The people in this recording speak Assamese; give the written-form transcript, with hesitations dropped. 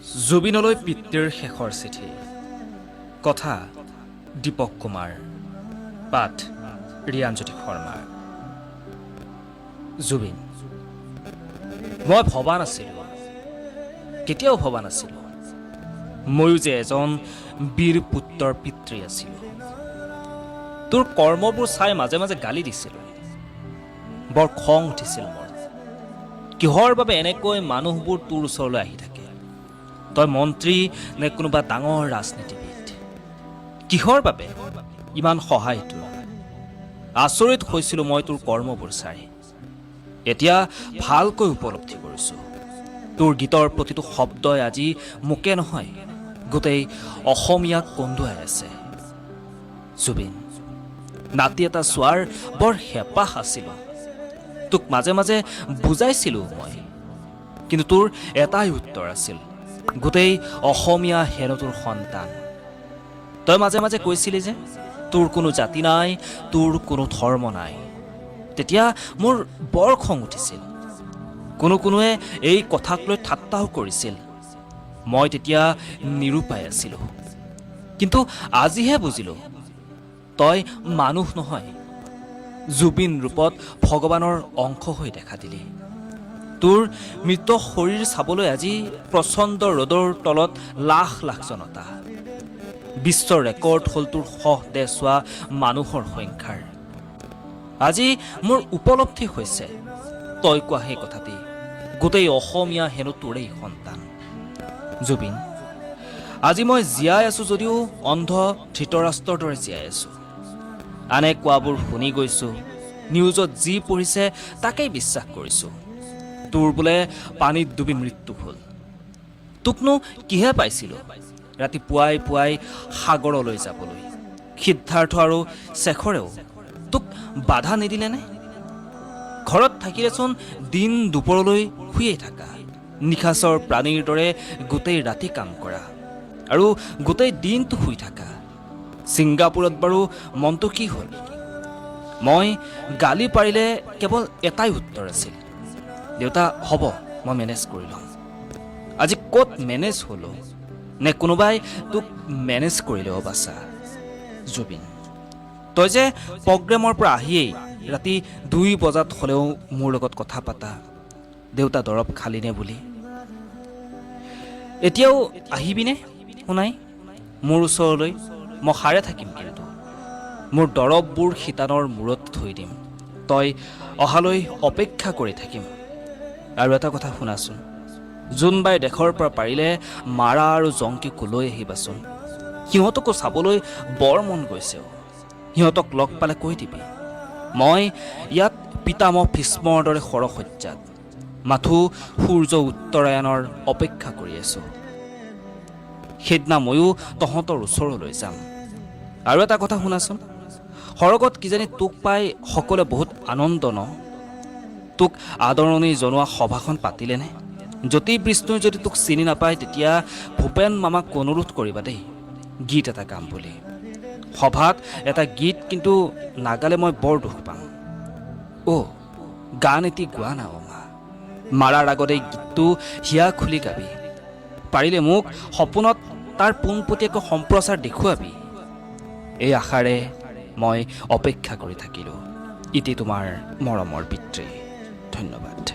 জুবিনলৈ পিতৃৰ শেষৰ চিঠি কথা দীপক কুমাৰ পাঠ ৰিয়াঞ্জ্যোতি শৰ্মাৰ জুবিন মই ভবা নাছিলোঁ কেতিয়াও ভবা নাছিলোঁ ময়ো যে এজন বীৰ পুত্ৰৰ পিতৃ আছিলোঁ তোৰ কৰ্মবোৰ চাই মাজে মাজে গালি দিছিলোঁ বৰ খং উঠিছিল মোৰ কিহৰ বাবে এনেকৈ মানুহবোৰ তোৰ ওচৰলৈ আহি থাকে তই মন্ত্ৰী নে কোনোবা ডাঙৰ ৰাজনীতিবিদ কিহৰ বাবে ইমান সহায় তোৰ আচৰিত হৈছিলোঁ মই তোৰ কৰ্মবোৰ চাই এতিয়া ভালকৈ উপলব্ধি কৰিছোঁ তোৰ গীতৰ প্ৰতিটো শব্দই আজি মোকে নহয় গোটেই অসমীয়াক কন্দুৱাই আছে জুবিন নাতি এটা চোৱাৰ বৰ হেঁপাহ আছিল তোক মাজে মাজে বুজাইছিলোঁ মই কিন্তু তোৰ এটাই উত্তৰ আছিল গোটেই অসমীয়া হেনো তোৰ সন্তান তই মাজে মাজে কৈছিলি যে তোৰ কোনো জাতি নাই তোৰ কোনো ধৰ্ম নাই তেতিয়া মোৰ বৰ খং উঠিছিল কোনোৱে এই কথাক লৈ ঠাট্টাও কৰিছিল মই তেতিয়া নিৰুপায় আছিলোঁ কিন্তু আজিহে বুজিলোঁ তই মানুহ নহয় জুবিন ৰূপত ভগৱানৰ অংশ হৈ দেখা দিলি তোৰ মৃত শৰীৰ চাবলৈ আজি প্ৰচণ্ড ৰ'দৰ তলত লাখ লাখ জনতা বিশ্ব ৰেকৰ্ড হ'ল তোৰ দেহ চোৱা মানুহৰ সংখ্যাৰ আজি মোৰ উপলব্ধি হৈছে তই কোৱা সেই কথাটি গোটেই অসমীয়া হেনো তোৰেই সন্তান জুবিন আজি মই জীয়াই আছোঁ যদিও অন্ধ ধৃতৰাষ্ট্ৰৰ দৰে জীয়াই আছোঁ আনে কোৱাবোৰ শুনি গৈছোঁ নিউজত যি পঢ়িছে তাকেই বিশ্বাস কৰিছোঁ তোৰ বোলে পানীত ডুবি মৃত্যু হ'ল তোকনো কিহে পাইছিলোঁ ৰাতি পুৱাই পুৱাই সাগৰলৈ যাবলৈ সিদ্ধাৰ্থ আৰু শেখৰেও তোক বাধা নিদিলেনে ঘৰত থাকিলেচোন দিন দুপৰলৈ শুয়েই থাকা নিশাচৰ প্ৰাণীৰ দৰে গোটেই ৰাতি কাম কৰা আৰু গোটেই দিনটো শুই থাকা ছিংগাপুৰত বাৰু মনটো কি হ'ল মই গালি পাৰিলে কেৱল এটাই উত্তৰ আছিল দেউতা হ'ব মই মেনেজ কৰি ল'ম আজি ক'ত মেনেজ হ'লো নে কোনোবাই তোক মেনেজ কৰিলে বাছা জুবিন তই যে প্ৰগ্ৰেমৰ পৰা আহিয়েই ৰাতি 2 বজাত হ'লেও মোৰ লগত কথা পাতা দেউতা দৰৱ খালিনে বুলি এতিয়াও আহিবিনে শুনাই মোৰ ওচৰলৈ মই সাৰে থাকিম কিন্তু মোৰ দৰৱবোৰ শীতানৰ মূৰত থৈ দিম তই অহালৈ অপেক্ষা কৰি থাকিম আৰু এটা কথা শুনাচোন জোনবাই দেশৰ পৰা পাৰিলে মাৰা আৰু জংকীকো লৈ আহিবাচোন সিহঁতকো চাবলৈ বৰ মন গৈছে সিহঁতক লগ পালে কৈ দিবি মই ইয়াত পিতামহ ভীষ্মৰ দৰে সৰসজ্জাত মাথো সূৰ্য উত্তৰায়ণৰ অপেক্ষা কৰি আছোঁ সেইদিনা ময়ো তহঁতৰ ওচৰলৈ যাম আৰু এটা কথা শুনাচোন সৰগত কিজানি তোক পাই সকলোৱে বহুত আনন্দ ন তোক আদৰণি জনোৱা সভাখন পাতিলেনে জ্যোতি বিষ্ণুই যদি তোক চিনি নাপায় তেতিয়া ভূপেন মামাক অনুৰোধ কৰিবা দেই গীত এটা গাম বুলি সভাত এটা গীত কিন্তু নাগালে মই বৰ দুখ পাম গান এটি গোৱা না মা মাৰাৰ আগতে গীতটো হিয়া খুলি গাবি পাৰিলে মোক সপোনত তাৰ পোনপটীয়াকৈ সম্প্ৰচাৰ দেখুৱাবি এই আশাৰে মই অপেক্ষা কৰি থাকিলোঁ ইতি তোমাৰ মৰমৰ পিতৃ ধন্যবাদ